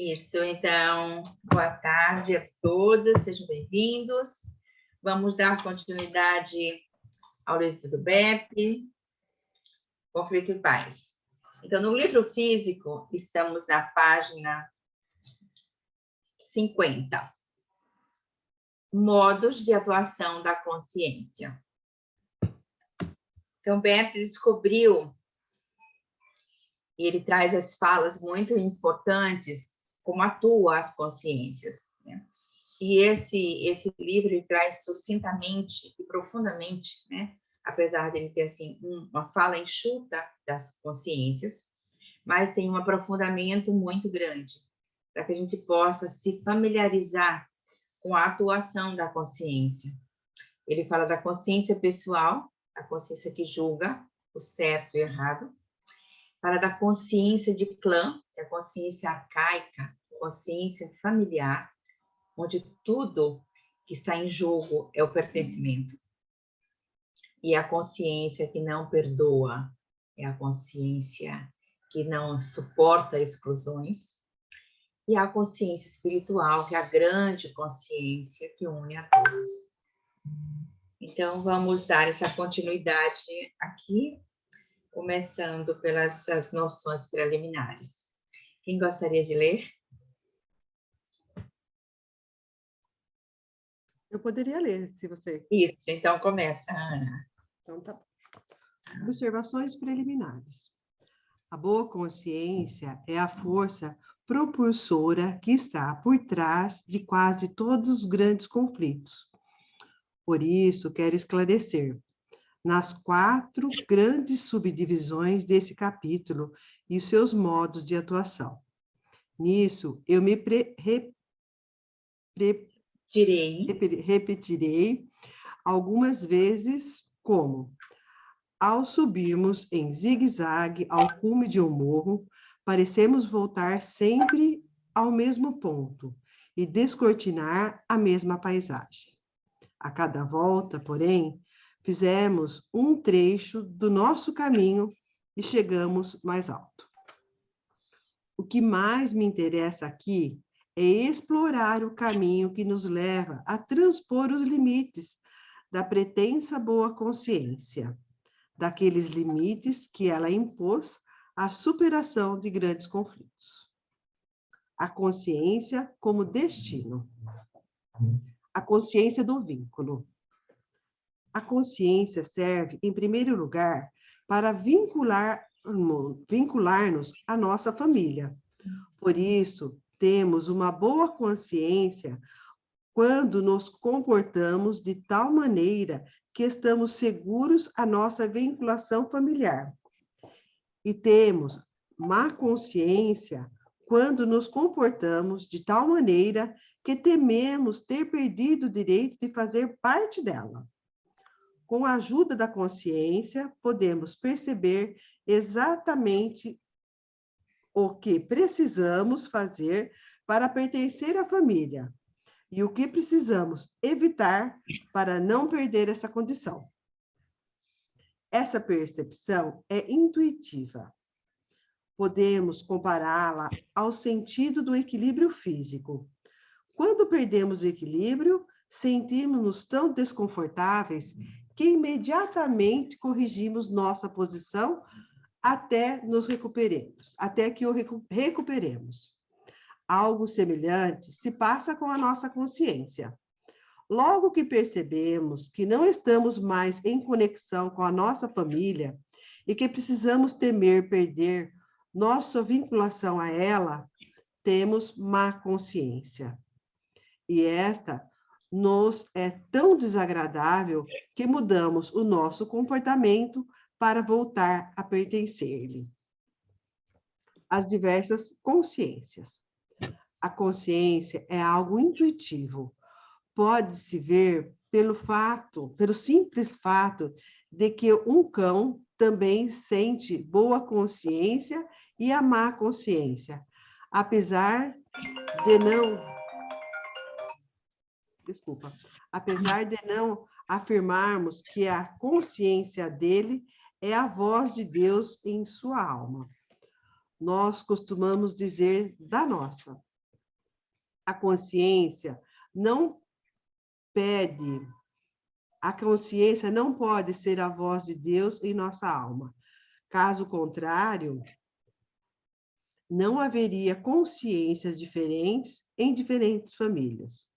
Isso, então, boa tarde a todos, sejam bem-vindos. Vamos dar continuidade ao livro do Bert, Conflito e Paz. Então, no livro físico, estamos na página 50. Modos de atuação da consciência. Então, Bert descobriu, e ele traz as falas muito importantes, como atuam as consciências, né? E esse livro ele traz sucintamente e profundamente, né? Apesar de ele ter assim uma fala enxuta das consciências, mas tem um aprofundamento muito grande, para que a gente possa se familiarizar com a atuação da consciência. Ele fala da consciência pessoal, a consciência que julga o certo e errado, fala da consciência de clã, que é a consciência arcaica, consciência familiar, onde tudo que está em jogo é o pertencimento. E a consciência que não perdoa é a consciência que não suporta exclusões. E a consciência espiritual, que é a grande consciência que une a todos. Então, vamos dar essa continuidade aqui, começando pelas noções preliminares. Quem gostaria de ler? Eu poderia ler, se você... Isso, então começa, Ana. Então, tá bom. Observações preliminares. A boa consciência é a força propulsora que está por trás de quase todos os grandes conflitos. Por isso, quero esclarecer, nas 4 grandes subdivisões desse capítulo e os seus modos de atuação. Nisso, eu me repetirei algumas vezes como: ao subirmos em zigue-zague ao cume de um morro, parecemos voltar sempre ao mesmo ponto e descortinar a mesma paisagem. A cada volta, porém, fizemos um trecho do nosso caminho e chegamos mais alto. O que mais me interessa aqui é explorar o caminho que nos leva a transpor os limites da pretensa boa consciência, daqueles limites que ela impôs à superação de grandes conflitos. A consciência como destino. A consciência do vínculo. A consciência serve, em primeiro lugar, para vincular-nos à nossa família. Por isso, temos uma boa consciência quando nos comportamos de tal maneira que estamos seguros à nossa vinculação familiar. E temos má consciência quando nos comportamos de tal maneira que tememos ter perdido o direito de fazer parte dela. Com a ajuda da consciência, podemos perceber exatamente o que precisamos fazer para pertencer à família e o que precisamos evitar para não perder essa condição. Essa percepção é intuitiva. Podemos compará-la ao sentido do equilíbrio físico. Quando perdemos o equilíbrio, sentimos-nos tão desconfortáveis que imediatamente corrigimos nossa posição até que o recuperemos. Algo semelhante se passa com a nossa consciência. Logo que percebemos que não estamos mais em conexão com a nossa família e que precisamos temer perder nossa vinculação a ela, temos má consciência. E esta nos é tão desagradável que mudamos o nosso comportamento para voltar a pertencer-lhe. As diversas consciências. A consciência é algo intuitivo. Pode-se ver pelo simples fato de que um cão também sente boa consciência e a má consciência, apesar de não afirmarmos que a consciência dele é a voz de Deus em sua alma. Nós costumamos dizer da nossa. A consciência não pede, a consciência não pode ser a voz de Deus em nossa alma. Caso contrário, não haveria consciências diferentes em diferentes famílias.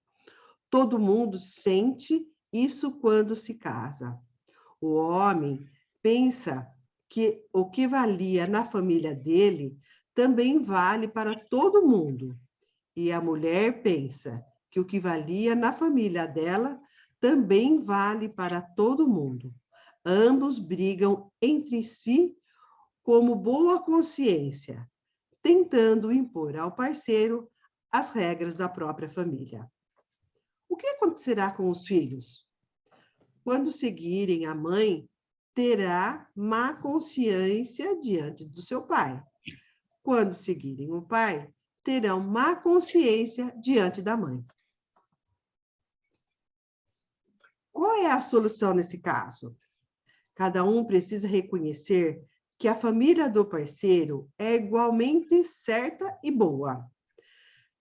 Todo mundo sente isso quando se casa. O homem pensa que o que valia na família dele também vale para todo mundo. E a mulher pensa que o que valia na família dela também vale para todo mundo. Ambos brigam entre si como boa consciência, tentando impor ao parceiro as regras da própria família. O que acontecerá com os filhos? Quando seguirem a mãe, terá má consciência diante do seu pai. Quando seguirem o pai, terão má consciência diante da mãe. Qual é a solução nesse caso? Cada um precisa reconhecer que a família do parceiro é igualmente certa e boa.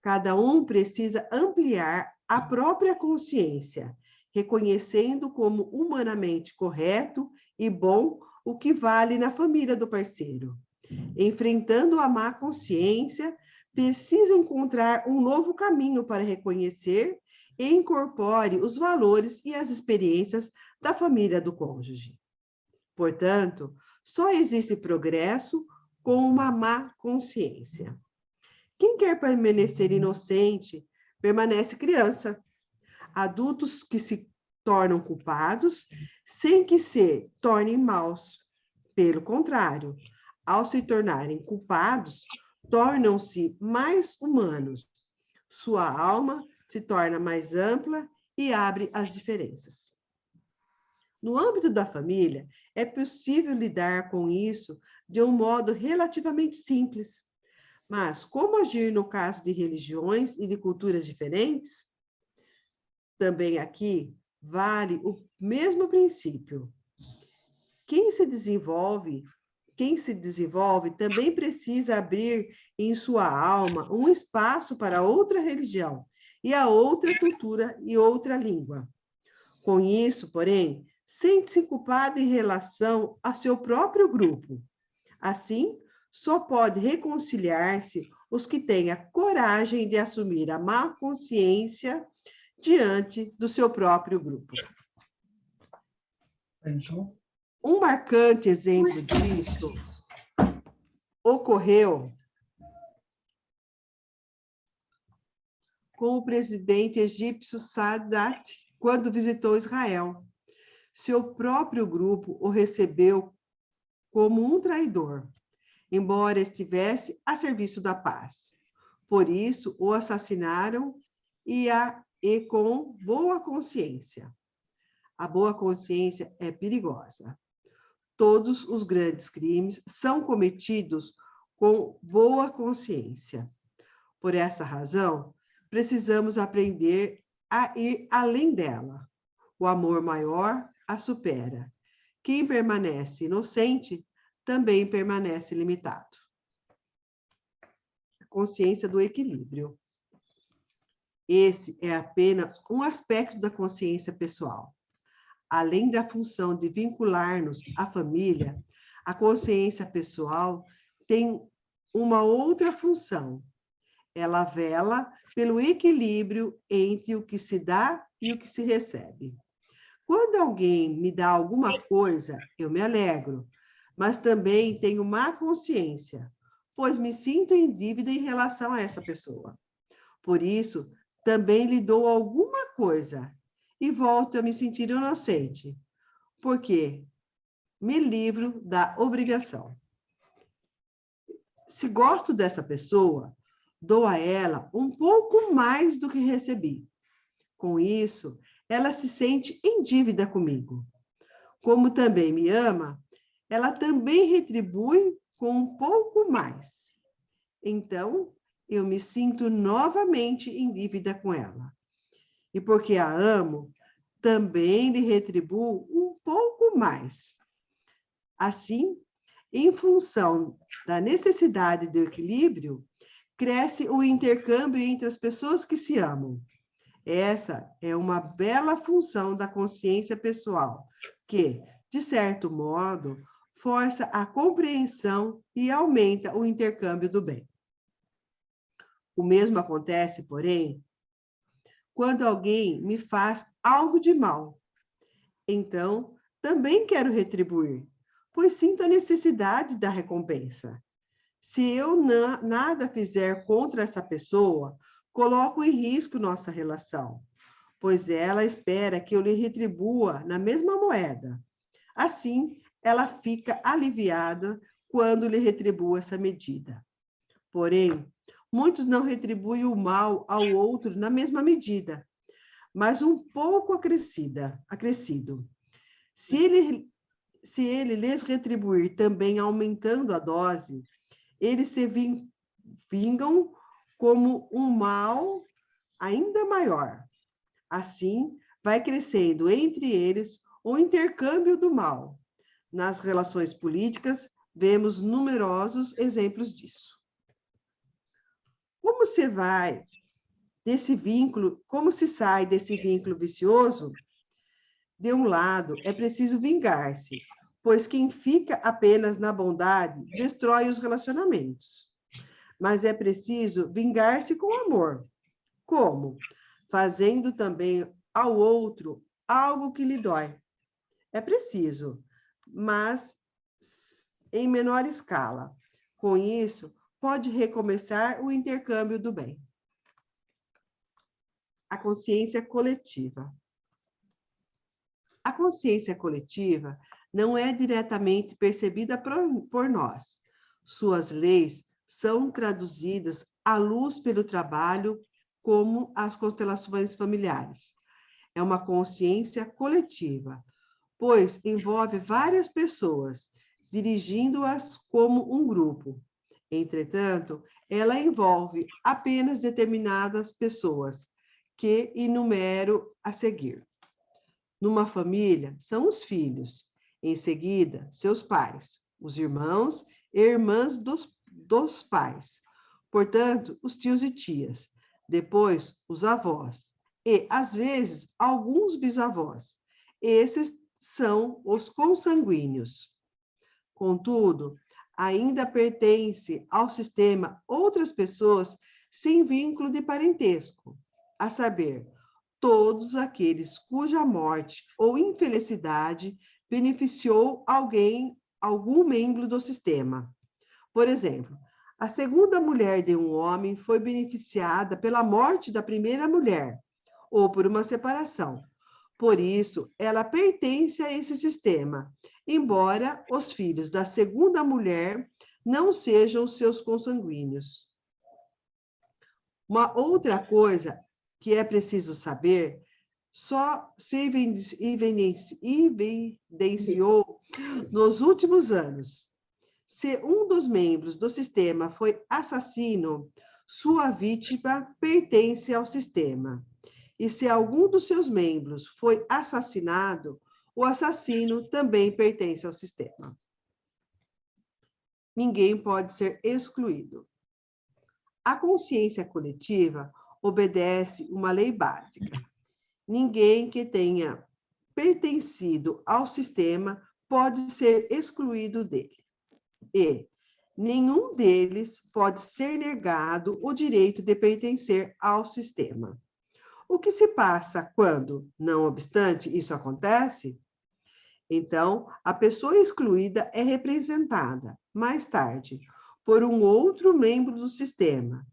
Cada um precisa ampliar a própria consciência, reconhecendo como humanamente correto e bom o que vale na família do parceiro. Enfrentando a má consciência, precisa encontrar um novo caminho para reconhecer e incorpore os valores e as experiências da família do cônjuge. Portanto, só existe progresso com uma má consciência. Quem quer permanecer inocente, permanece criança. Adultos que se tornam culpados, sem que se tornem maus. Pelo contrário, ao se tornarem culpados, tornam-se mais humanos. Sua alma se torna mais ampla e abre as diferenças. No âmbito da família, é possível lidar com isso de um modo relativamente simples. Mas como agir no caso de religiões e de culturas diferentes? Também aqui vale o mesmo princípio. Quem se desenvolve também precisa abrir em sua alma um espaço para outra religião e a outra cultura e outra língua. Com isso, porém, sente-se culpado em relação a seu próprio grupo. Assim, só pode reconciliar-se os que têm a coragem de assumir a má consciência diante do seu próprio grupo. Um marcante exemplo disso ocorreu com o presidente egípcio Sadat, quando visitou Israel. Seu próprio grupo o recebeu como um traidor, embora estivesse a serviço da paz. Por isso, o assassinaram e com boa consciência. A boa consciência é perigosa. Todos os grandes crimes são cometidos com boa consciência. Por essa razão, precisamos aprender a ir além dela. O amor maior a supera. Quem permanece inocente também permanece limitado. A consciência do equilíbrio. Esse é apenas um aspecto da consciência pessoal. Além da função de vincular-nos à família, a consciência pessoal tem uma outra função. Ela vela pelo equilíbrio entre o que se dá e o que se recebe. Quando alguém me dá alguma coisa, eu me alegro, mas também tenho má consciência, pois me sinto em dívida em relação a essa pessoa. Por isso, também lhe dou alguma coisa e volto a me sentir inocente, porque me livro da obrigação. Se gosto dessa pessoa, dou a ela um pouco mais do que recebi. Com isso, ela se sente em dívida comigo. Como também me ama, ela também retribui com um pouco mais. Então, eu me sinto novamente em dívida com ela. E porque a amo, também lhe retribuo um pouco mais. Assim, em função da necessidade do equilíbrio, cresce o intercâmbio entre as pessoas que se amam. Essa é uma bela função da consciência pessoal, que, de certo modo, força a compreensão e aumenta o intercâmbio do bem. O mesmo acontece, porém, quando alguém me faz algo de mal. Então, também quero retribuir, pois sinto a necessidade da recompensa. Se eu nada fizer contra essa pessoa, coloco em risco nossa relação, pois ela espera que eu lhe retribua na mesma moeda. Assim, ela fica aliviada quando lhe retribuo essa medida. Porém, muitos não retribuem o mal ao outro na mesma medida, mas um pouco acrescido. Se ele lhes retribuir também aumentando a dose, eles se vingam como um mal ainda maior. Assim, vai crescendo entre eles o intercâmbio do mal. Nas relações políticas, vemos numerosos exemplos disso. Como se sai desse vínculo vicioso? De um lado, é preciso vingar-se, pois quem fica apenas na bondade destrói os relacionamentos. Mas é preciso vingar-se com amor. Como? Fazendo também ao outro algo que lhe dói. É preciso, mas em menor escala. Com isso, pode recomeçar o intercâmbio do bem. A consciência coletiva. A consciência coletiva não é diretamente percebida por nós. Suas leis são traduzidas à luz pelo trabalho, como as constelações familiares. É uma consciência coletiva, pois envolve várias pessoas, dirigindo-as como um grupo. Entretanto, ela envolve apenas determinadas pessoas, que enumero a seguir. Numa família, são os filhos, em seguida, seus pais, os irmãos e irmãs dos pais, portanto, os tios e tias, depois os avós, e, às vezes, alguns bisavós. Esses são os consanguíneos. Contudo, ainda pertence ao sistema outras pessoas sem vínculo de parentesco, a saber, todos aqueles cuja morte ou infelicidade beneficiou algum membro do sistema. Por exemplo, a segunda mulher de um homem foi beneficiada pela morte da primeira mulher, ou por uma separação. Por isso, ela pertence a esse sistema, embora os filhos da segunda mulher não sejam seus consanguíneos. Uma outra coisa que é preciso saber, só se evidenciou nos últimos anos. Se um dos membros do sistema foi assassino, sua vítima pertence ao sistema. E se algum dos seus membros foi assassinado, o assassino também pertence ao sistema. Ninguém pode ser excluído. A consciência coletiva obedece uma lei básica. Ninguém que tenha pertencido ao sistema pode ser excluído dele. E nenhum deles pode ser negado o direito de pertencer ao sistema. O que se passa quando, não obstante, isso acontece? Então, a pessoa excluída é representada, mais tarde, por um outro membro do sistema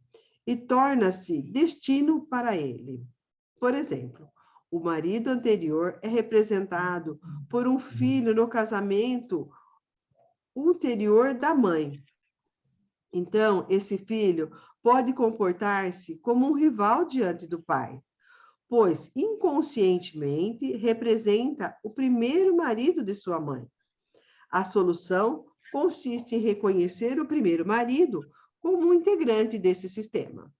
e torna-se destino para ele. Por exemplo, o marido anterior é representado por um filho no casamento ulterior da mãe. Então, esse filho pode comportar-se como um rival diante do pai, pois inconscientemente representa o primeiro marido de sua mãe. A solução consiste em reconhecer o primeiro marido como um integrante desse sistema.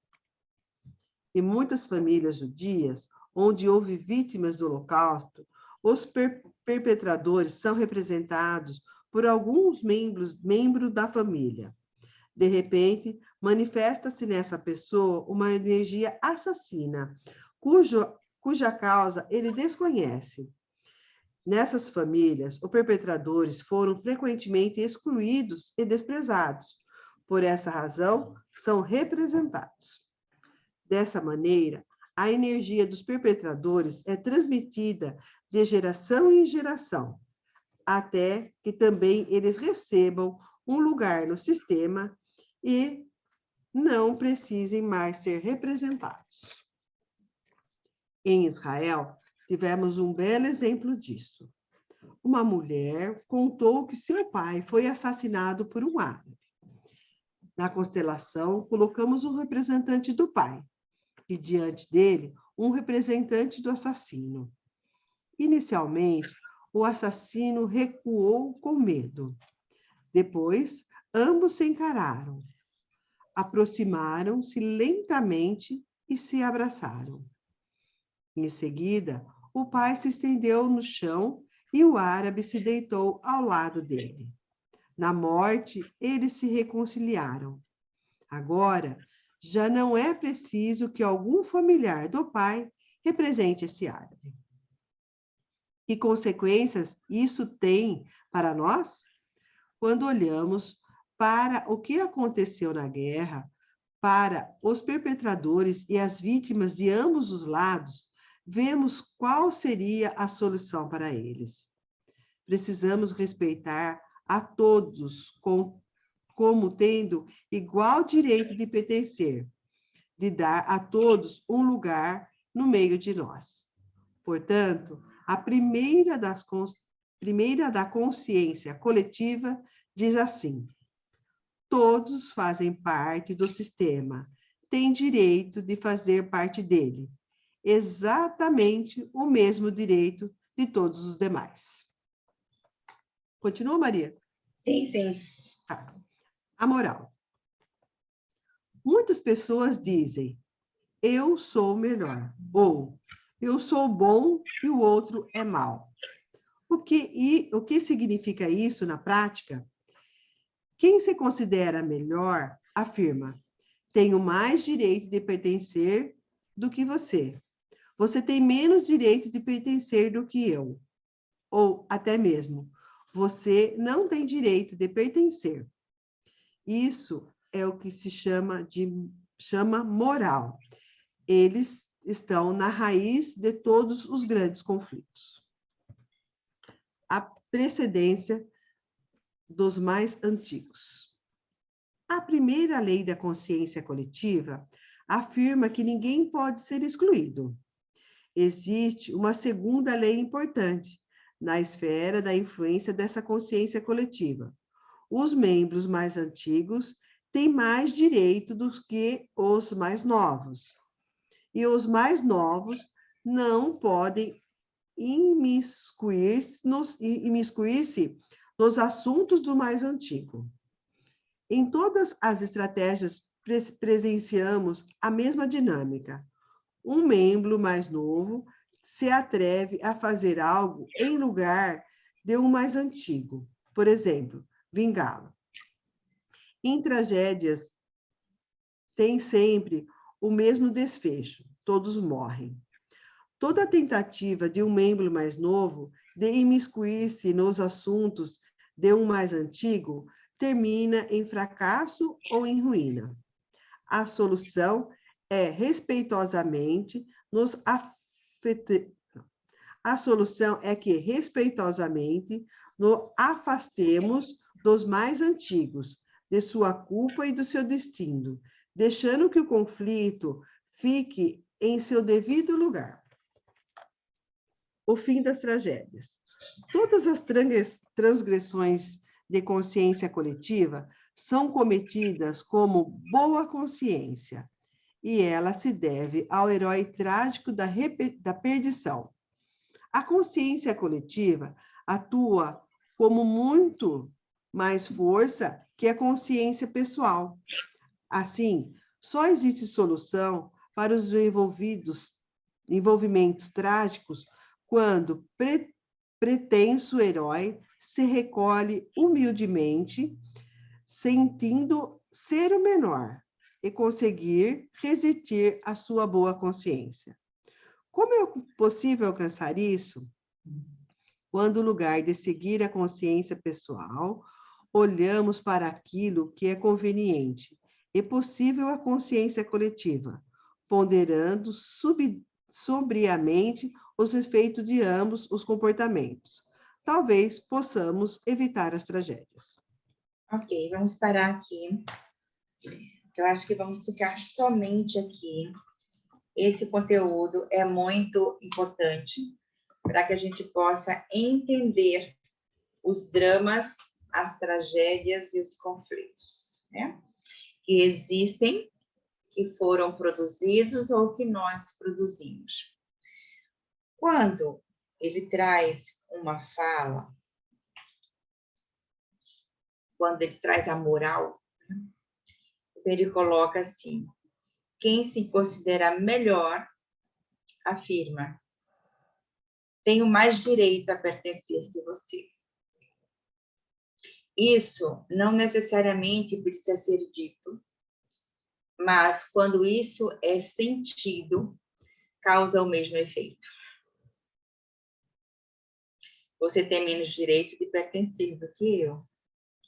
Em muitas famílias judias, onde houve vítimas do Holocausto, os perpetradores são representados por alguns membros da família. De repente, manifesta-se nessa pessoa uma energia assassina, cuja causa ele desconhece. Nessas famílias, os perpetradores foram frequentemente excluídos e desprezados. Por essa razão, são representados. Dessa maneira, a energia dos perpetradores é transmitida de geração em geração, até que também eles recebam um lugar no sistema e não precisem mais ser representados. Em Israel, tivemos um belo exemplo disso. Uma mulher contou que seu pai foi assassinado por um árabe. Na constelação, colocamos um representante do pai e, diante dele, um representante do assassino. Inicialmente, o assassino recuou com medo. Depois, ambos se encararam. Aproximaram-se lentamente e se abraçaram. Em seguida, o pai se estendeu no chão e o árabe se deitou ao lado dele. Na morte, eles se reconciliaram. Agora, já não é preciso que algum familiar do pai represente esse árabe. Que consequências isso tem para nós? Quando olhamos para o que aconteceu na guerra, para os perpetradores e as vítimas de ambos os lados, vemos qual seria a solução para eles. Precisamos respeitar a todos como tendo igual direito de pertencer, de dar a todos um lugar no meio de nós. Portanto, a primeira da consciência coletiva diz assim: todos fazem parte do sistema, têm direito de fazer parte dele, exatamente o mesmo direito de todos os demais. Continua, Maria? Sim, sim. Tá. A moral. Muitas pessoas dizem, eu sou melhor, ou eu sou bom e o outro é mau. O que significa isso na prática? Quem se considera melhor afirma, tenho mais direito de pertencer do que você. Você tem menos direito de pertencer do que eu. Ou até mesmo, você não tem direito de pertencer. Isso é o que se chama moral. Eles estão na raiz de todos os grandes conflitos. A precedência dos mais antigos. A primeira lei da consciência coletiva afirma que ninguém pode ser excluído. Existe uma segunda lei importante na esfera da influência dessa consciência coletiva. Os membros mais antigos têm mais direito do que os mais novos. E os mais novos não podem imiscuir-se nos assuntos do mais antigo. Em todas as estratégias, presenciamos a mesma dinâmica. Um membro mais novo se atreve a fazer algo em lugar de um mais antigo. Por exemplo, vingá-lo. Em tragédias, tem sempre o mesmo desfecho, todos morrem. Toda tentativa de um membro mais novo de imiscuir-se nos assuntos de um mais antigo termina em fracasso ou em ruína. A solução é respeitosamente A solução é que respeitosamente nos afastemos dos mais antigos, de sua culpa e do seu destino, deixando que o conflito fique em seu devido lugar. O fim das tragédias. Todas as transgressões de consciência coletiva são cometidas como boa consciência, e ela se deve ao herói trágico da perdição. A consciência coletiva atua como muito mais força que a consciência pessoal. Assim, só existe solução para os envolvimentos trágicos quando pretenso herói se recolhe humildemente, sentindo ser o menor e conseguir resistir à sua boa consciência. Como é possível alcançar isso? Quando, no lugar de seguir a consciência pessoal, olhamos para aquilo que é conveniente e possível à consciência coletiva, ponderando sobriamente os efeitos de ambos os comportamentos. Talvez possamos evitar as tragédias. Ok, vamos parar aqui. Eu acho que vamos ficar somente aqui. Esse conteúdo é muito importante para que a gente possa entender os dramas, as tragédias e os conflitos, né? Que existem, que foram produzidos ou que nós produzimos. Quando ele traz uma fala, quando ele traz a moral, ele coloca assim: quem se considera melhor, afirma, tenho mais direito a pertencer que você. Isso não necessariamente precisa ser dito, mas quando isso é sentido, causa o mesmo efeito. Você tem menos direito de pertencer do que eu.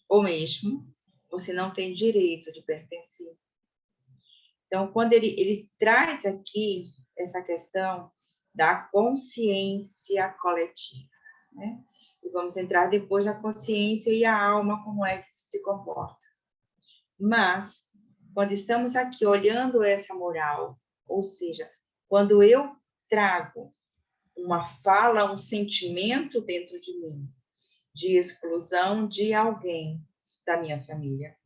Ou mesmo, você não tem direito de pertencer. Então, quando ele traz aqui essa questão da consciência coletiva, né? E vamos entrar depois na consciência e a alma, como é que isso se comporta. Mas, quando estamos aqui olhando essa moral, ou seja, quando eu trago uma fala, um sentimento dentro de mim, de exclusão de alguém da minha família,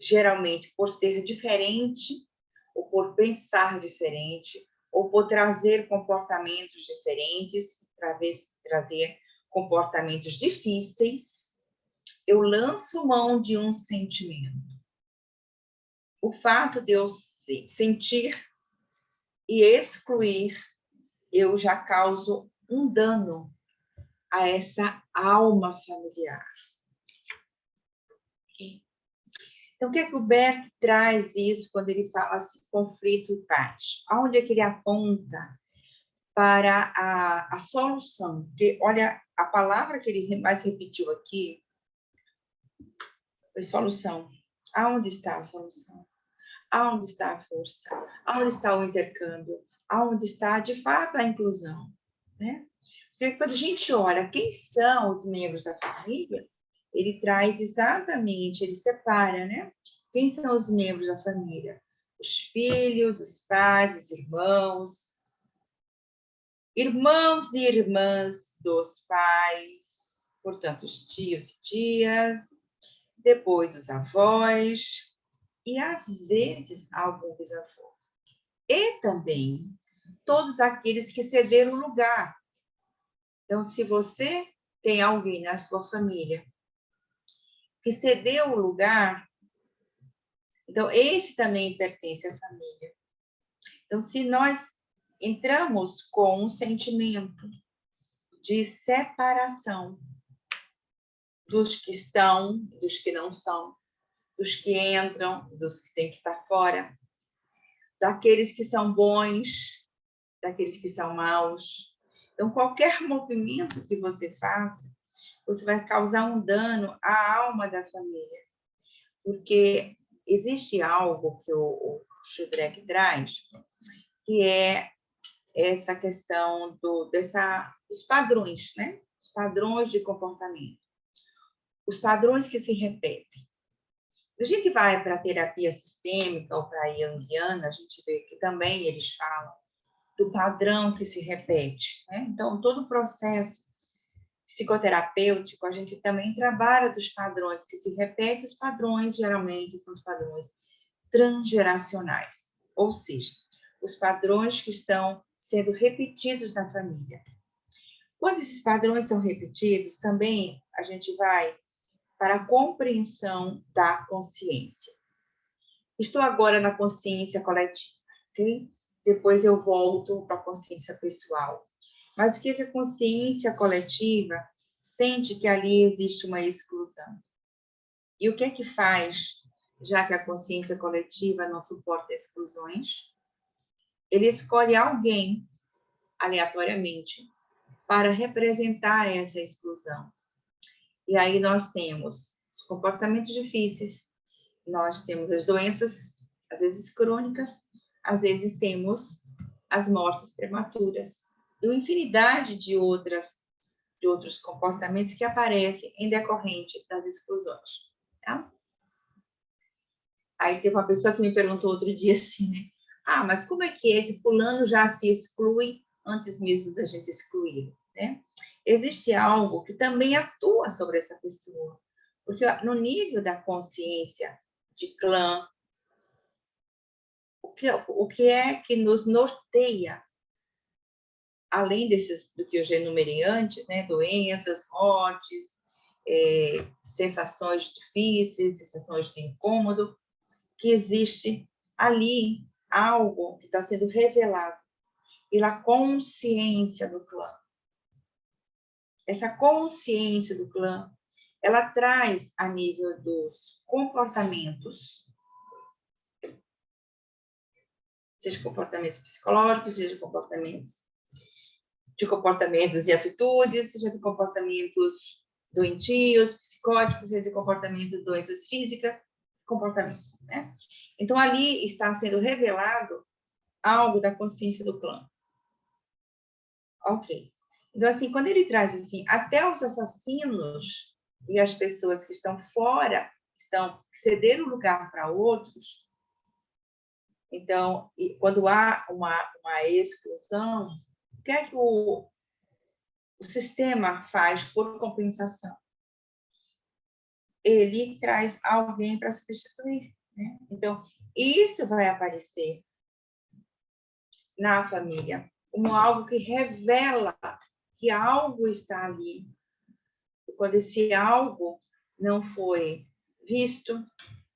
geralmente por ser diferente, ou por pensar diferente, ou por trazer comportamentos diferentes, trazer comportamentos difíceis, eu lanço mão de um sentimento. O fato de eu sentir e excluir, eu já causo um dano a essa alma familiar. Então, o que é que o Bert traz isso quando ele fala assim, conflito e paz? Aonde é que ele aponta para a solução? Porque, olha, a palavra que ele mais repetiu aqui foi solução. Aonde está a solução? Aonde está a força? Aonde está o intercâmbio? Aonde está, de fato, a inclusão? Né? Porque quando a gente olha quem são os membros da família, ele traz exatamente, ele separa, né? Quem são os membros da família? Os filhos, os pais, os irmãos, irmãos e irmãs dos pais, portanto, os tios e tias, depois os avós, e às vezes algum bisavô. E também todos aqueles que cederam lugar. Então, se você tem alguém na sua família que cedeu o lugar, então esse também pertence à família. Então, se nós entramos com um sentimento de separação dos que estão, dos que não são, dos que entram, dos que têm que estar fora, daqueles que são bons, daqueles que são maus. Então, qualquer movimento que você faça, você vai causar um dano à alma da família. Porque existe algo que o Shedrack traz, que é essa questão dos padrões, né? Os padrões de comportamento. Os padrões que se repetem. Se a gente vai para a terapia sistêmica ou para a junguiana, a gente vê que também eles falam do padrão que se repete, né? Então, todo o processo psicoterapêutico, a gente também trabalha dos padrões que se repetem, os padrões geralmente são os padrões transgeracionais, ou seja, os padrões que estão sendo repetidos na família. Quando esses padrões são repetidos, também a gente vai para a compreensão da consciência. Estou agora na consciência coletiva, ok? Depois eu volto para a consciência pessoal. Mas o que é a consciência coletiva sente que ali existe uma exclusão? E o que é que faz já que a consciência coletiva não suporta exclusões, ele escolhe alguém, aleatoriamente, para representar essa exclusão. E aí nós temos os comportamentos difíceis, nós temos as doenças, às vezes crônicas, às vezes temos as mortes prematuras, e uma infinidade de outros comportamentos que aparecem em decorrente das exclusões. Tá? Aí teve uma pessoa que me perguntou outro dia assim, né? Ah, mas como é que fulano já se exclui antes mesmo da gente excluir, né? Existe algo que também atua sobre essa pessoa, porque no nível da consciência de clã, o que é que nos norteia, além do que eu já enumerei antes, né? Doenças, mortes, sensações difíceis, sensações de incômodo, que existe ali algo que está sendo revelado pela consciência do clã. Essa consciência do clã, ela traz a nível dos comportamentos, seja comportamentos psicológicos, seja comportamentos e atitudes, seja de comportamentos doentios, psicóticos, seja de comportamentos de doenças físicas, comportamentos, né? Então, ali está sendo revelado algo da consciência do clã. Ok. Então, assim, quando ele traz, assim, até os assassinos e as pessoas que estão fora, que cederam o lugar para outros, então, quando há uma exclusão, o que é que o sistema faz por compensação? Ele traz alguém para substituir, né? Então, isso vai aparecer na família como algo que revela que algo está ali. E quando esse algo não foi visto,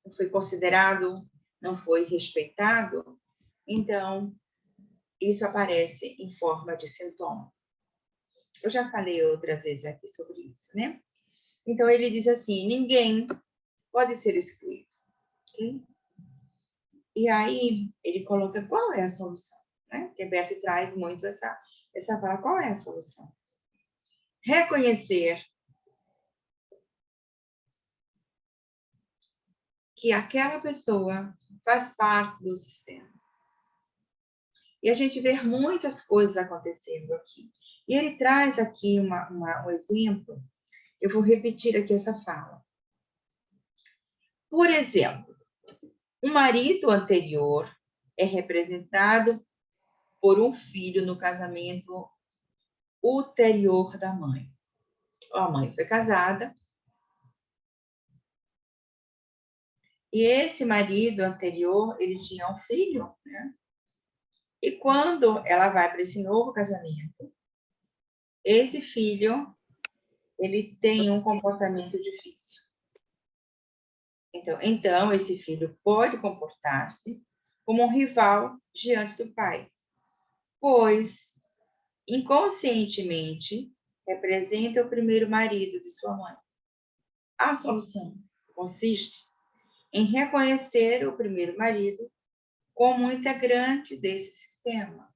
não foi considerado, não foi respeitado, então isso aparece em forma de sintoma. Eu já falei outras vezes aqui sobre isso, né? Então ele diz assim: ninguém pode ser excluído. Okay? E aí ele coloca qual é a solução, né? Porque Bert traz muito essa fala, qual é a solução? Reconhecer que aquela pessoa faz parte do sistema. E a gente vê muitas coisas acontecendo aqui. E ele traz aqui um exemplo, eu vou repetir aqui essa fala. Por exemplo, um marido anterior é representado por um filho no casamento ulterior da mãe. A mãe foi casada, e esse marido anterior, ele tinha um filho, né? E quando ela vai para esse novo casamento, esse filho, ele tem um comportamento difícil. Então esse filho pode comportar-se como um rival diante do pai, pois, inconscientemente, representa o primeiro marido de sua mãe. A solução consiste em reconhecer o primeiro marido como um integrante desse sistema.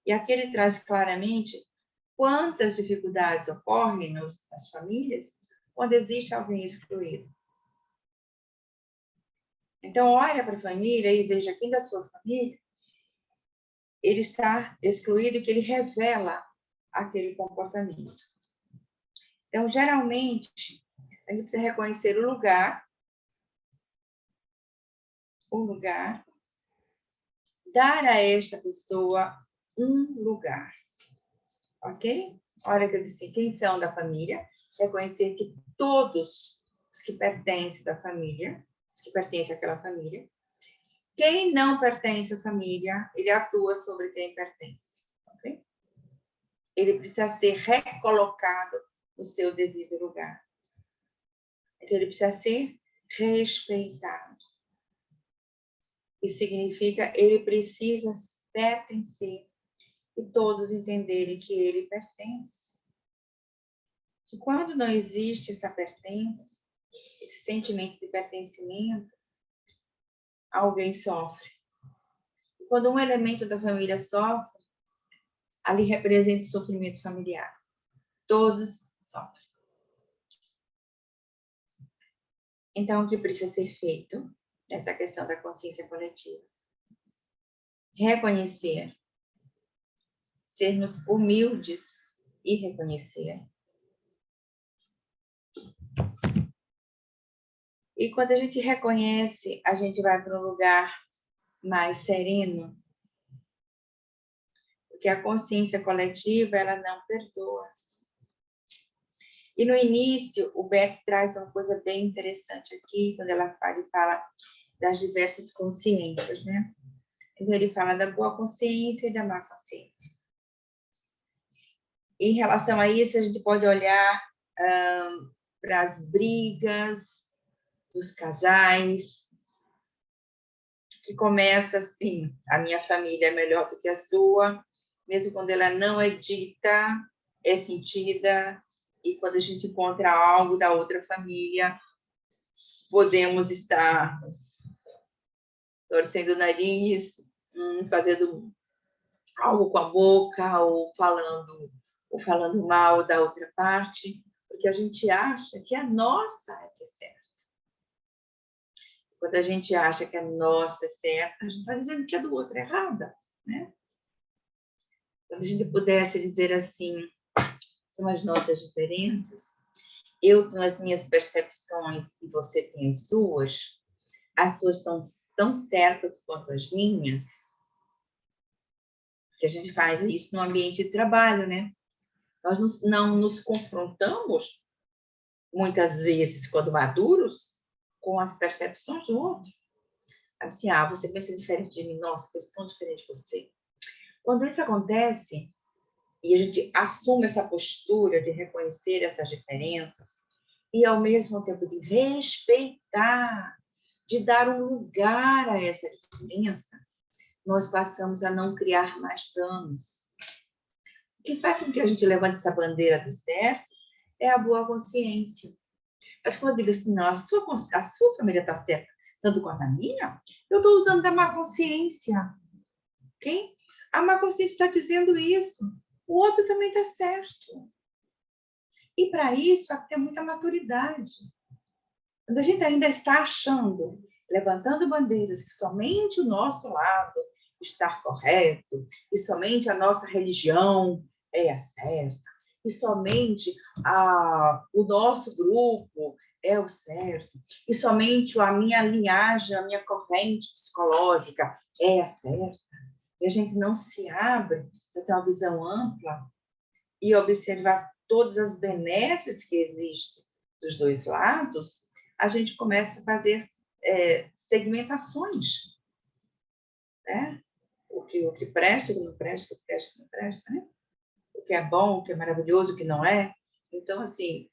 E aqui ele traz claramente quantas dificuldades ocorrem nas famílias quando existe alguém excluído. Então, olha para a família e veja quem da sua família ele está excluído, que ele revela aquele comportamento. Então, geralmente, a gente precisa reconhecer o lugar, dar a esta pessoa um lugar, ok? Olha que eu disse, quem são da família, reconhecer que todos os que pertencem da família, os que pertencem àquela família, quem não pertence à família, ele atua sobre quem pertence, ok? Ele precisa ser recolocado no seu devido lugar. Então, ele precisa ser respeitado. Isso significa ele precisa pertencer e todos entenderem que ele pertence. E quando não existe essa pertença, esse sentimento de pertencimento, alguém sofre. Quando um elemento da família sofre, ali representa o sofrimento familiar. Todos sofrem. Então, o que precisa ser feito nessa questão da consciência coletiva? Reconhecer, sermos humildes e reconhecer. E quando a gente reconhece, a gente vai para um lugar mais sereno, porque a consciência coletiva, ela não perdoa. E no início, o Bert traz uma coisa bem interessante aqui, quando ela fala das diversas consciências, né? Então, ele fala da boa consciência e da má consciência. Em relação a isso, a gente pode olhar para as brigas dos casais, que começa assim, a minha família é melhor do que a sua, mesmo quando ela não é dita, é sentida, e quando a gente encontra algo da outra família, podemos estar torcendo o nariz, fazendo algo com a boca, ou falando mal da outra parte, porque a gente acha que a nossa é que é certa. Quando a gente acha que a nossa é certa, a gente está dizendo que a do outro é errada, né? Quando a gente pudesse dizer assim, são as nossas diferenças, eu tenho as minhas percepções e você tem as suas estão tão certas quanto as minhas, que a gente faz isso no ambiente de trabalho, né? Nós não nos confrontamos, muitas vezes, quando maduros, com as percepções do outro. Assim, você pensa diferente de mim, nossa, pensa tão diferente de você. Quando isso acontece, e a gente assume essa postura de reconhecer essas diferenças, e ao mesmo tempo de respeitar, de dar um lugar a essa diferença, nós passamos a não criar mais danos. O que faz com que a gente levante essa bandeira do certo é a boa consciência. Mas quando eu digo assim, não, a sua família está certa, tanto quanto a minha, eu estou usando da má consciência. Ok? A má consciência está dizendo isso. O outro também está certo. E para isso, há que ter muita maturidade. Quando a gente ainda está achando, levantando bandeiras, que somente o nosso lado está correto, e somente a nossa religião é a certa, e somente o nosso grupo é o certo, e somente a minha linhagem, a minha corrente psicológica é a certa, e a gente não se abre para ter uma visão ampla e observar todas as benesses que existem dos dois lados, a gente começa a fazer segmentações, né? O que presta, o que não presta, o que presta, o que não presta, né? O que é bom, o que é maravilhoso, o que não é. Então, assim,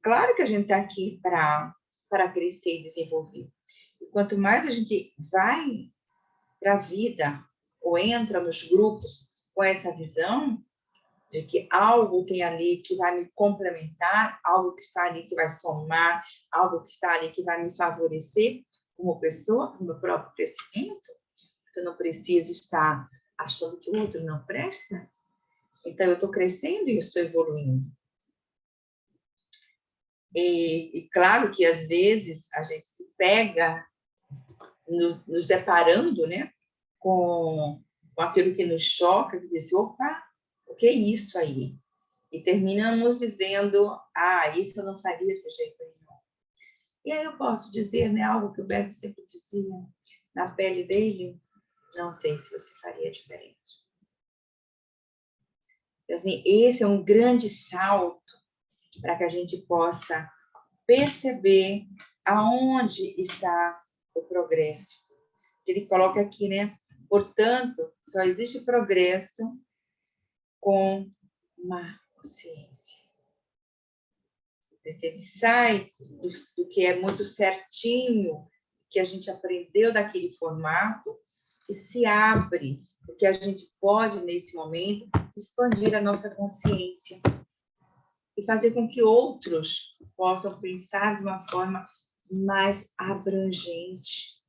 claro que a gente está aqui para crescer e desenvolver. E quanto mais a gente vai para a vida ou entra nos grupos com essa visão de que algo tem ali que vai me complementar, algo que está ali que vai somar, algo que está ali que vai me favorecer como pessoa, no meu próprio crescimento, eu não preciso estar achando que o outro não presta. Então, eu estou crescendo e eu estou evoluindo. E claro que, às vezes, a gente se pega nos deparando, né, com aquilo que nos choca, que diz, opa, o que é isso aí? E terminamos dizendo, isso eu não faria de jeito nenhum. E aí eu posso dizer, né, algo que o Beto sempre dizia, na pele dele, não sei se você faria diferente. Assim, esse é um grande salto para que a gente possa perceber aonde está o progresso. Ele coloca aqui, né? Portanto, só existe progresso com má consciência. Porque ele sai do que é muito certinho, que a gente aprendeu daquele formato, e se abre, porque a gente pode, nesse momento, expandir a nossa consciência e fazer com que outros possam pensar de uma forma mais abrangente.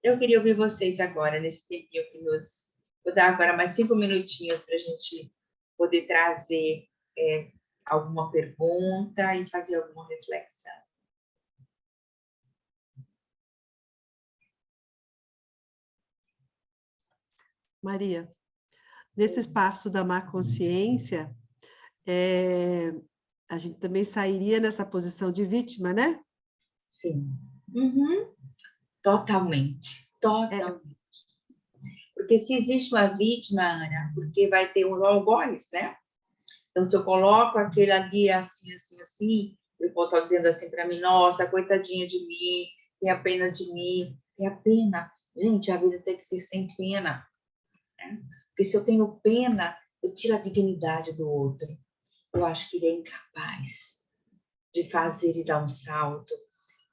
Eu queria ouvir vocês agora, nesse tempinho que nos... Vou dar agora mais 5 minutinhos para a gente poder trazer alguma pergunta e fazer alguma reflexão. Maria, nesse espaço da má consciência, a gente também sairia nessa posição de vítima, né? Sim. Uhum. Totalmente. Totalmente. Porque se existe uma vítima, Ana, porque vai ter um algoz, né? Então, se eu coloco aquele ali assim, assim, assim, eu vou estar dizendo assim para mim, nossa, coitadinha de mim, tem a pena de mim, tem a pena. Gente, a vida tem que ser sem pena. Né? Porque se eu tenho pena, eu tiro a dignidade do outro. Eu acho que ele é incapaz de fazer e dar um salto.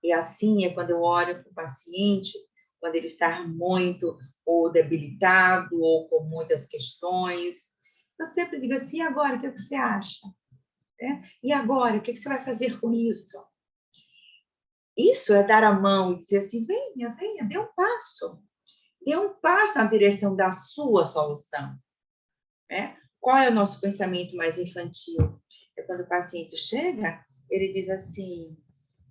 E assim é quando eu olho para o paciente, quando ele está muito ou debilitado ou com muitas questões. Eu sempre digo assim, e agora, o que você acha? E agora, o que você vai fazer com isso? Isso é dar a mão e dizer assim, venha, venha, dê um passo. Dê um passo na direção da sua solução. Né? Qual é o nosso pensamento mais infantil? É quando o paciente chega, ele diz assim,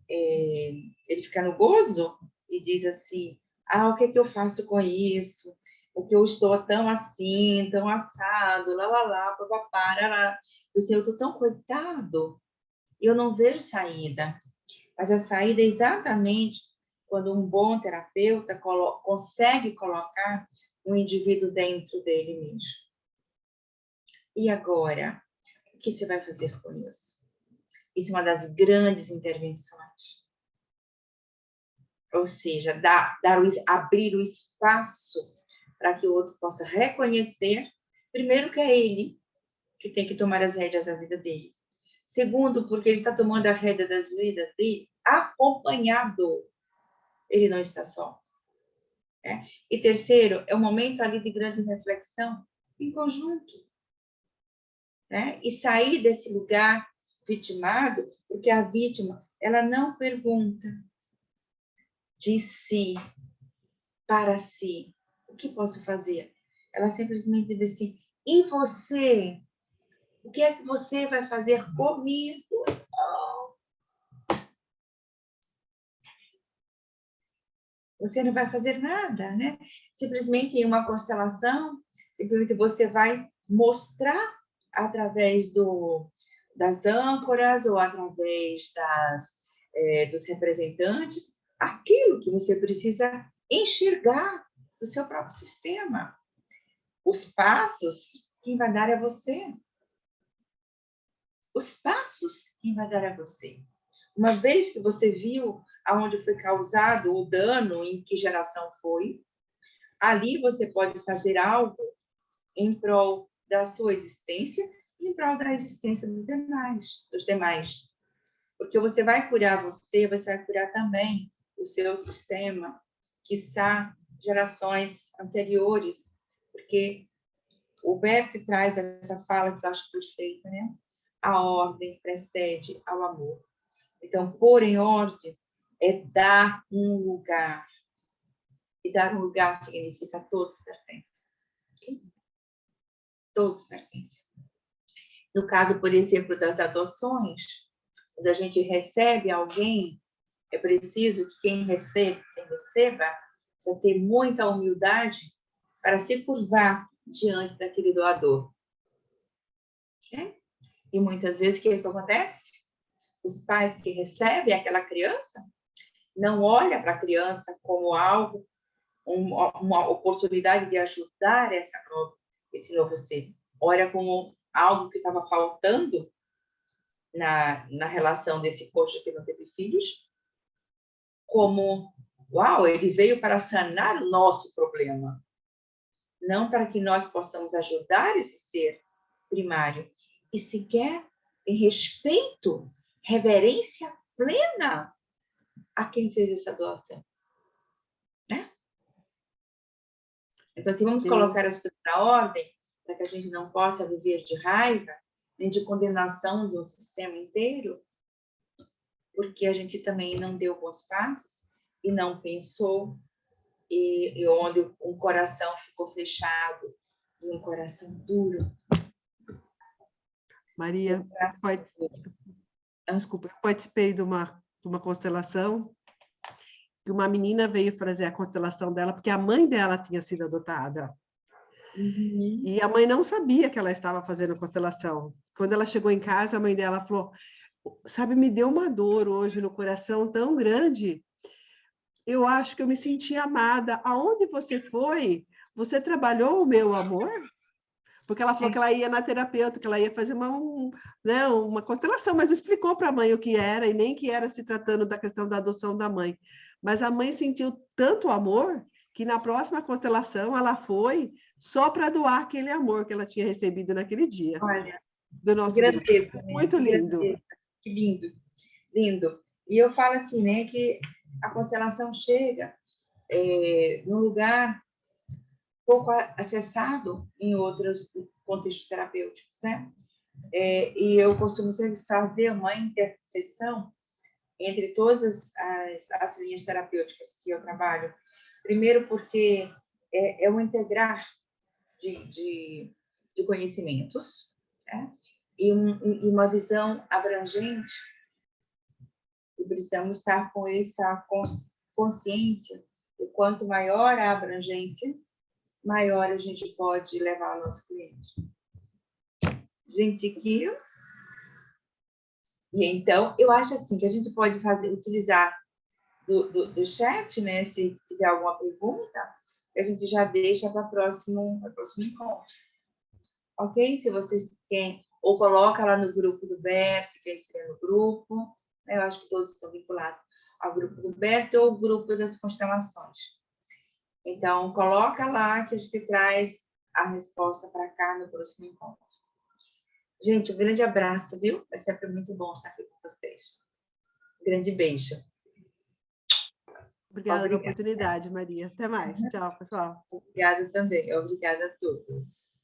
ele fica no gozo e diz assim, o que eu faço com isso? Porque eu estou tão assim, tão assado, papapá, eu estou tão coitado, e eu não vejo saída. Mas a saída é exatamente quando um bom terapeuta consegue colocar o indivíduo dentro dele mesmo. E agora, o que você vai fazer com isso? Isso é uma das grandes intervenções. Ou seja, abrir o espaço para que o outro possa reconhecer, primeiro, que é ele que tem que tomar as rédeas da vida dele. Segundo, porque ele está tomando a rédea das vidas dele acompanhado. Ele não está só. Né? E terceiro, é um momento ali de grande reflexão em conjunto. Né? E sair desse lugar vitimado, porque a vítima, ela não pergunta de si, para si, o que posso fazer? Ela simplesmente diz assim, e você? O que é que você vai fazer comigo? Você não vai fazer nada, né? Simplesmente em uma constelação, simplesmente você vai mostrar através das âncoras ou através dos representantes aquilo que você precisa enxergar do seu próprio sistema. Os passos, quem vai dar é você. Os passos, quem vai dar é você. Uma vez que você viu aonde foi causado o dano, em que geração foi, ali você pode fazer algo em prol da sua existência e em prol da existência dos demais. Porque você vai curar você vai curar também o seu sistema, quiçá gerações anteriores, porque o Bert traz essa fala que eu acho perfeita, né? A ordem precede ao amor. Então, pôr em ordem é dar um lugar. E dar um lugar significa todos pertencem. Todos pertencem. No caso, por exemplo, das adoções, quando a gente recebe alguém, é preciso que quem receba, já ter muita humildade para se curvar diante daquele doador. Okay? E muitas vezes, o que acontece? Os pais que recebem aquela criança não olham para a criança como algo, uma oportunidade de ajudar esse novo ser. Olha como algo que estava faltando na relação desse cônjuge que não teve filhos, como, uau, ele veio para sanar o nosso problema, não para que nós possamos ajudar esse ser primário. E sequer em respeito, reverência plena a quem fez essa doação. Né? Então, assim, vamos colocar as coisas na ordem para que a gente não possa viver de raiva, nem de condenação do sistema inteiro, porque a gente também não deu bons passos e não pensou, e onde um coração ficou fechado e um coração duro. Maria, desculpa, eu participei de uma constelação, que uma menina veio fazer a constelação dela, porque a mãe dela tinha sido adotada. Uhum. E a mãe não sabia que ela estava fazendo constelação. Quando ela chegou em casa, a mãe dela falou, sabe, me deu uma dor hoje no coração tão grande. Eu acho que eu me senti amada. Aonde você foi? Você trabalhou o meu amor? Porque ela falou que ela ia na terapeuta, que ela ia fazer né, uma constelação, mas não explicou para a mãe o que era, e nem que era se tratando da questão da adoção da mãe. Mas a mãe sentiu tanto amor que na próxima constelação ela foi só para doar aquele amor que ela tinha recebido naquele dia. Olha, Do nosso grandeza, grupo. né? Muito lindo. Grandeza. Que lindo, lindo. E eu falo assim, né, que a constelação chega num lugar pouco acessado em outros contextos terapêuticos, né? E eu costumo sempre fazer uma interseção entre todas as linhas terapêuticas que eu trabalho. Primeiro porque é um integrar de conhecimentos, né? E uma visão abrangente, e precisamos estar com essa consciência, e quanto maior a abrangência, maior a gente pode levar ao nosso cliente. Gente, aqui... E então, eu acho assim, que a gente pode utilizar do chat, né? Se tiver alguma pergunta, a gente já deixa para o próximo encontro. Ok? Se vocês querem, ou coloca lá no grupo do Berto, se quer estar no grupo, né? Eu acho que todos estão vinculados ao grupo do Berto ou o grupo das constelações. Então, coloca lá que a gente traz a resposta para cá no próximo encontro. Gente, um grande abraço, viu? É sempre muito bom estar aqui com vocês. Um grande beijo. Obrigada pela oportunidade, Maria. Até mais. Tchau, pessoal. Obrigada também. Obrigada a todos.